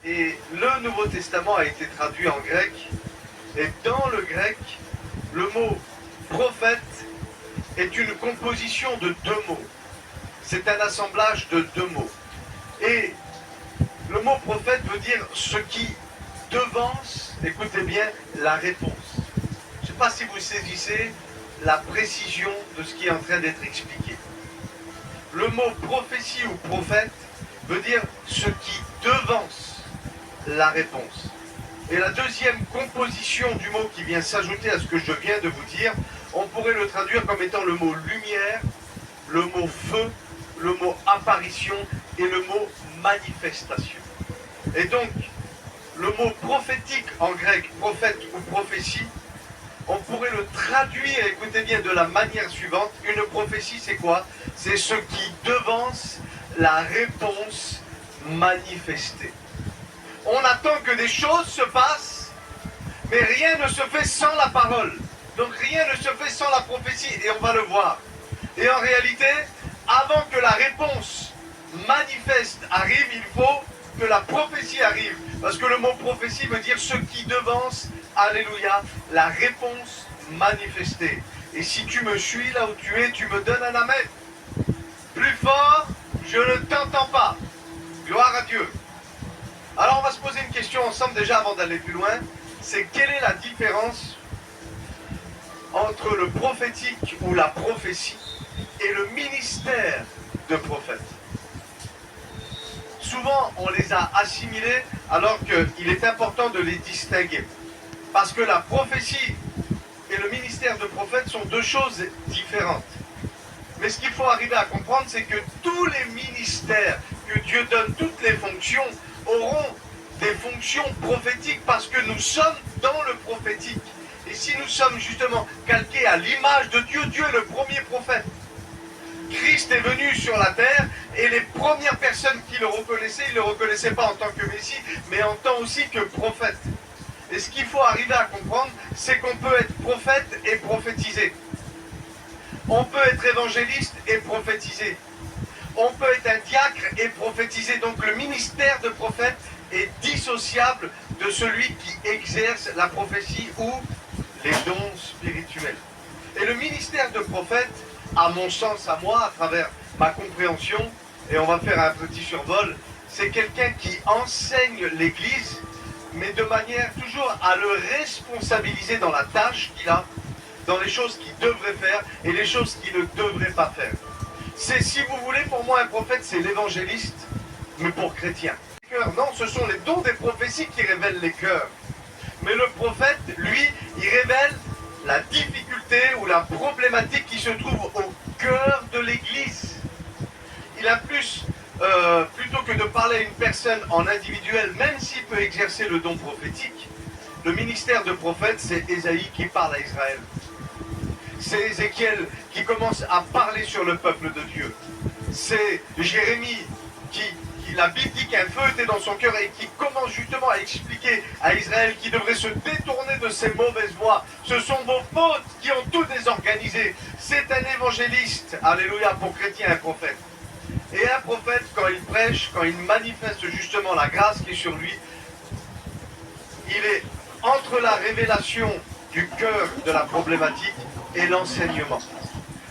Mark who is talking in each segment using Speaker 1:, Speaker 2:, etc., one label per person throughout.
Speaker 1: Et le Nouveau Testament a été traduit en grec. Et dans le grec, le mot prophète est une composition de deux mots. C'est un assemblage de deux mots. Et le mot prophète veut dire ce qui devance, écoutez bien, la réponse. Je ne sais pas si vous saisissez la précision de ce qui est en train d'être expliqué. Le mot prophétie ou prophète veut dire ce qui devance la réponse. Et la deuxième composition du mot qui vient s'ajouter à ce que je viens de vous dire, on pourrait le traduire comme étant le mot lumière, le mot feu, le mot apparition et le mot manifestation. Et donc, le mot prophétique en grec, prophète ou prophétie, on pourrait le traduire, écoutez bien, de la manière suivante. Une prophétie, c'est quoi? C'est ce qui devance la réponse manifestée. On attend que des choses se passent, mais rien ne se fait sans la parole. Donc rien ne se fait sans la prophétie, et on va le voir. Et en réalité, avant que la réponse manifeste arrive, il faut que la prophétie arrive. Parce que le mot prophétie veut dire ce qui devance, alléluia, la réponse manifestée. Et si tu me suis là où tu es, tu me donnes un amen. Plus fort, je ne t'entends pas. Gloire à Dieu. Alors on va se poser une question ensemble déjà avant d'aller plus loin. C'est quelle est la différence entre le prophétique ou la prophétie et le ministère de prophète? Souvent on les a assimilés alors qu'il est important de les distinguer. Parce que la prophétie et le ministère de prophète sont deux choses différentes. Mais ce qu'il faut arriver à comprendre, c'est que tous les ministères que Dieu donne, toutes les fonctions, auront des fonctions prophétiques parce que nous sommes dans le prophétique. Et si nous sommes justement calqués à l'image de Dieu, Dieu est le premier prophète. Christ est venu sur la terre et les premières personnes qui le reconnaissaient, ils ne le reconnaissaient pas en tant que Messie, mais en tant aussi que prophète. Et ce qu'il faut arriver à comprendre, c'est qu'on peut être prophète et prophétiser. On peut être évangéliste et prophétiser. On peut être un diacre et prophétiser. Donc le ministère de prophète est dissociable de celui qui exerce la prophétie ou les dons spirituels. Et le ministère de prophète, à mon sens, à moi, à travers ma compréhension, et on va faire un petit survol, c'est quelqu'un qui enseigne l'Église, mais de manière toujours à le responsabiliser dans la tâche qu'il a, dans les choses qu'il devrait faire et les choses qu'il ne devrait pas faire. C'est, si vous voulez, pour moi, un prophète, c'est l'évangéliste, mais pour chrétiens. Non, ce sont les dons des prophéties qui révèlent les cœurs. Mais le prophète, lui, il révèle la difficulté ou la problématique qui se trouve au cœur de l'Église. Il a plus, plutôt que de parler à une personne en individuel, même s'il peut exercer le don prophétique, le ministère de prophète, c'est Ésaïe qui parle à Israël. C'est Ézéchiel qui commence à parler sur le peuple de Dieu. C'est Jérémie qui la Bible dit qu'un feu était dans son cœur et qui commence justement à expliquer à Israël qu'il devrait se détourner de ses mauvaises voies. Ce sont vos fautes qui ont tout désorganisé. C'est un évangéliste, alléluia, pour chrétien, un prophète. Et un prophète, quand il prêche, quand il manifeste justement la grâce qui est sur lui, il est entre la révélation du cœur de la problématique et l'enseignement.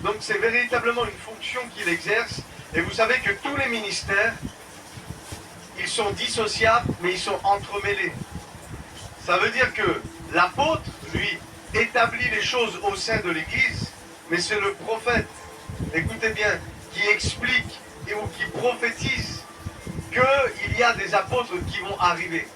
Speaker 1: Donc c'est véritablement une fonction qu'il exerce. Et vous savez que tous les ministères, ils sont dissociables, mais ils sont entremêlés. Ça veut dire que l'apôtre, lui, établit les choses au sein de l'Église, mais c'est le prophète, écoutez bien, qui explique ou qui prophétise qu'il y a des apôtres qui vont arriver.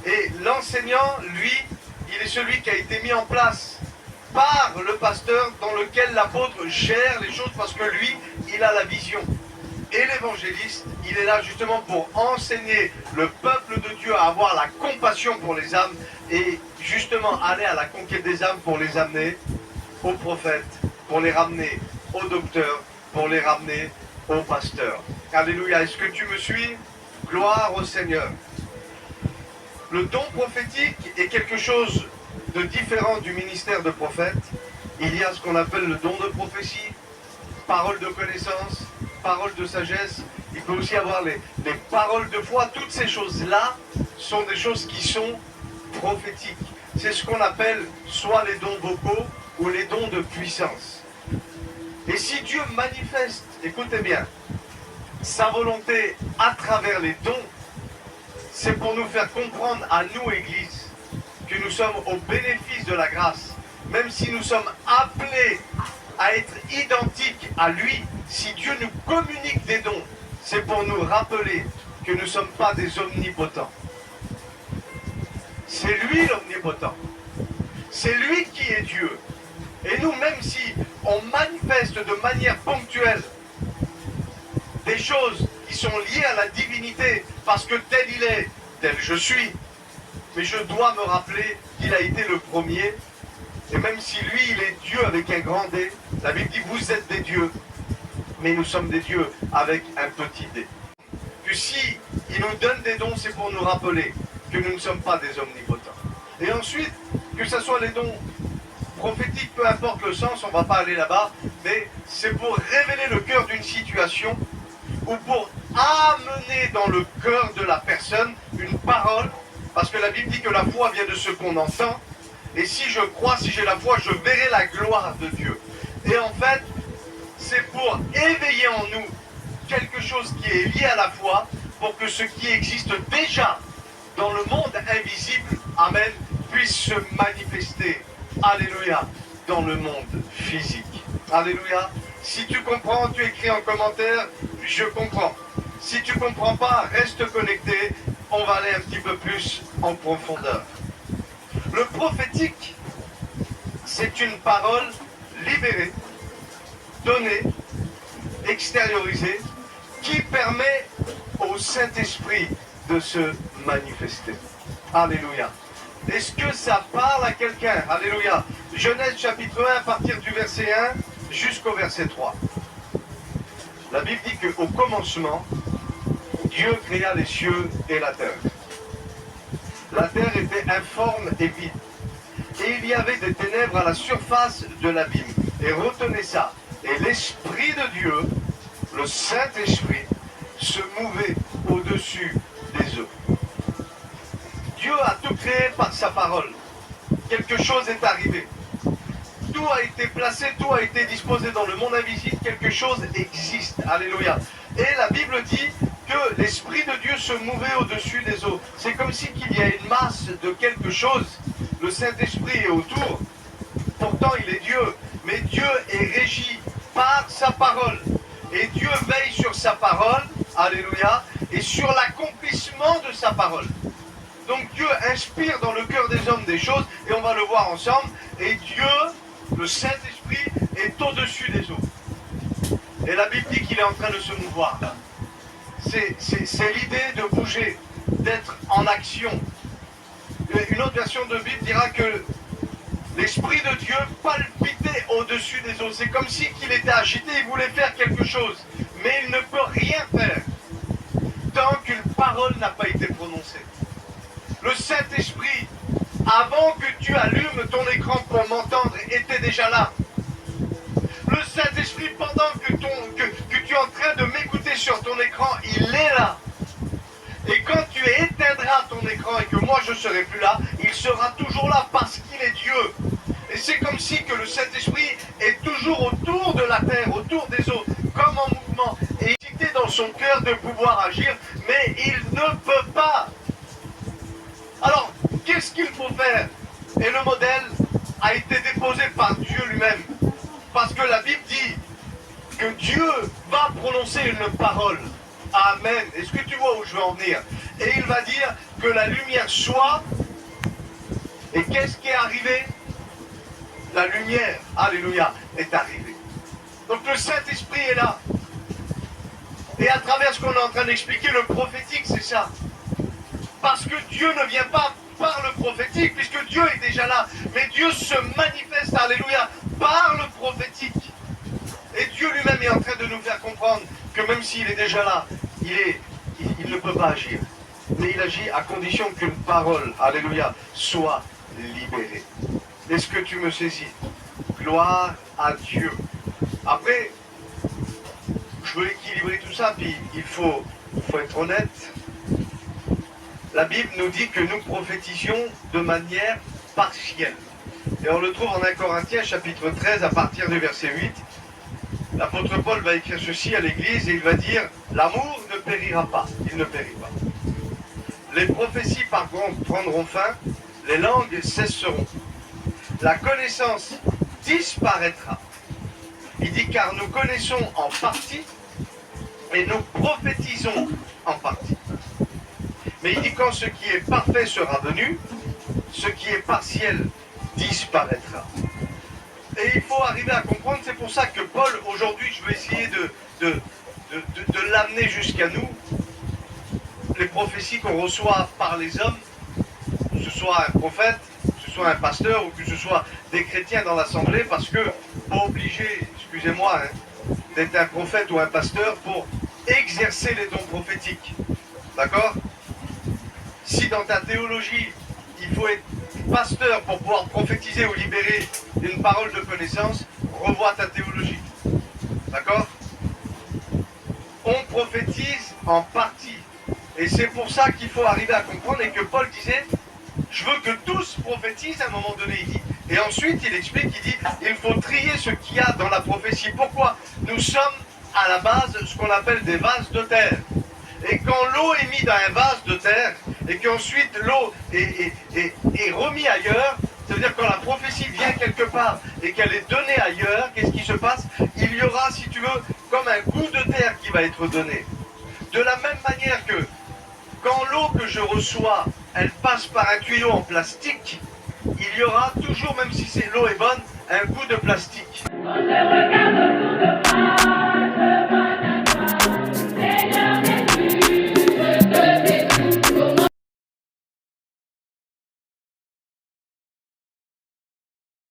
Speaker 1: Et l'enseignant, lui, il est celui qui a été mis en place par le pasteur dans lequel l'apôtre gère les choses parce que lui, il a la vision. Et l'évangéliste, il est là justement pour enseigner le peuple de Dieu à avoir la compassion pour les âmes et justement aller à la conquête des âmes pour les amener aux prophètes, pour les ramener aux docteurs, pour les ramener aux pasteurs. Alléluia, est-ce que tu me suis? Gloire au Seigneur. Le don prophétique est quelque chose de différent du ministère de prophète. Il y a ce qu'on appelle le don de prophétie, parole de connaissance, parole de sagesse. Il peut aussi avoir les paroles de foi. Toutes ces choses-là sont des choses qui sont prophétiques. C'est ce qu'on appelle soit les dons vocaux ou les dons de puissance. Et si Dieu manifeste, écoutez bien, sa volonté à travers les dons, c'est pour nous faire comprendre à nous, Église, que nous sommes au bénéfice de la grâce. Même si nous sommes appelés à être identiques à lui, si Dieu nous communique des dons, c'est pour nous rappeler que nous ne sommes pas des omnipotents. C'est lui l'omnipotent. C'est lui qui est Dieu. Et nous, même si on manifeste de manière ponctuelle des choses qui sont liées à la divinité, parce que tel il est, tel je suis, mais je dois me rappeler qu'il a été le premier. Et même si lui, il est Dieu avec un grand D, la Bible dit vous êtes des dieux, mais nous sommes des dieux avec un petit d. Que si il nous donne des dons, c'est pour nous rappeler que nous ne sommes pas des omnipotents. Et ensuite, que ce soit les dons prophétiques, peu importe le sens, on ne va pas aller là-bas, mais c'est pour révéler le cœur d'une situation ou pour amener dans le cœur de la personne une parole, parce que la Bible dit que la foi vient de ce qu'on entend, et si je crois, si j'ai la foi, je verrai la gloire de Dieu. Et en fait, c'est pour éveiller en nous quelque chose qui est lié à la foi, pour que ce qui existe déjà dans le monde invisible, amen, puisse se manifester, alléluia, dans le monde physique. Alléluia. Si tu comprends, tu écris en commentaire, je comprends. Si tu ne comprends pas, reste connecté, on va aller un petit peu plus en profondeur. Le prophétique, c'est une parole libérée, donnée, extériorisée, qui permet au Saint-Esprit de se manifester. Alléluia. Est-ce que ça parle à quelqu'un? Alléluia. Genèse chapitre 1, à partir du verset 1 jusqu'au verset 3. La Bible dit qu'au commencement, Dieu créa les cieux et la terre. La terre était informe et vide. Et il y avait des ténèbres à la surface de l'abîme. Et retenez ça. Et l'Esprit de Dieu, le Saint-Esprit, se mouvait au-dessus des eaux. Dieu a tout créé par sa parole. Quelque chose est arrivé. Tout a été placé, tout a été disposé dans le monde invisible. Quelque chose existe. Alléluia. Et la Bible dit que l'Esprit de Dieu se mouvait au-dessus des eaux. C'est comme si qu'il y a une masse de quelque chose. Le Saint-Esprit est autour. Pourtant, il est Dieu. Mais Dieu est régi par sa parole. Et Dieu veille sur sa parole. Alléluia. Et sur l'accomplissement de sa parole. Donc Dieu inspire dans le cœur des hommes des choses. Et on va le voir ensemble. Et Dieu, le Saint-Esprit, est au-dessus des eaux. Et la Bible dit qu'il est en train de se mouvoir. C'est l'idée de bouger, d'être en action. Une autre version de Bible dira que l'Esprit de Dieu palpitait au-dessus des eaux. C'est comme si qu'il était agité, il voulait faire quelque chose. Mais il ne peut rien faire tant qu'une parole n'a pas été prononcée. Le Saint-Esprit, avant que tu allumes ton écran pour m'entendre, était déjà là. Le Saint-Esprit, pendant que tu es en train de m'écouter sur ton écran, il est là. Et quand tu éteindras ton écran et que moi je ne serai plus là, il sera toujours là parce qu'il est Dieu. Et c'est comme si que le Saint-Esprit est toujours autour de la terre, autour des eaux, comme en mouvement. Et il est dans son cœur de pouvoir agir, mais il ne peut pas. Alors, qu'est-ce qu'il faut faire? Et le modèle a été déposé par Dieu lui-même. Parce que la Bible dit que Dieu va prononcer une parole. Amen. Est-ce que tu vois où je veux en venir? Et il va dire que la lumière soit. Et qu'est-ce qui est arrivé? La lumière, alléluia, est arrivée. Donc le Saint-Esprit est là. Et à travers ce qu'on est en train d'expliquer, le prophétique, c'est ça. Parce que Dieu ne vient pas par le prophétique, puisque Dieu est déjà là. Mais Dieu se manifeste, alléluia, par le prophétique. Et Dieu lui-même est en train de nous faire comprendre que même s'il est déjà là, il ne peut pas agir. Mais il agit à condition qu'une parole, alléluia, soit libérée. Est-ce que tu me saisis? Gloire à Dieu. Après, je veux équilibrer tout ça, puis il faut être honnête. La Bible nous dit que nous prophétisions de manière partielle. Et on le trouve en 1 Corinthiens chapitre 13 à partir du verset 8. L'apôtre Paul va écrire ceci à l'église et il va dire « L'amour ne périra pas, il ne périt pas. Les prophéties par contre prendront fin, les langues cesseront. La connaissance disparaîtra. » Il dit « Car nous connaissons en partie et nous prophétisons en partie. » Mais il dit « Quand ce qui est parfait sera venu, ce qui est partiel disparaîtra. » Et il faut arriver à comprendre, c'est pour ça que Paul, aujourd'hui, je vais essayer de l'amener jusqu'à nous, les prophéties qu'on reçoit par les hommes, que ce soit un prophète, que ce soit un pasteur ou que ce soit des chrétiens dans l'assemblée, parce que pas obligé, excusez-moi, hein, d'être un prophète ou un pasteur pour exercer les dons prophétiques. D'accord? Si dans ta théologie, il faut être pasteur pour pouvoir prophétiser ou libérer une parole de connaissance, revois ta théologie. D'accord? On prophétise en partie. Et c'est pour ça qu'il faut arriver à comprendre et que Paul disait, je veux que tous prophétisent à un moment donné, il dit. Et ensuite, il explique, il dit, il faut trier ce qu'il y a dans la prophétie. Pourquoi? Nous sommes à la base ce qu'on appelle des vases de terre. Et quand l'eau est mise dans un vase de terre, et qu'ensuite l'eau est remise ailleurs, ça veut dire quand la prophétie vient quelque part et qu'elle est donnée ailleurs, qu'est-ce qui se passe? Il y aura, si tu veux, comme un goût de terre qui va être donné. De la même manière que quand l'eau que je reçois, elle passe par un tuyau en plastique, il y aura toujours, même si l'eau est bonne, un goût de plastique.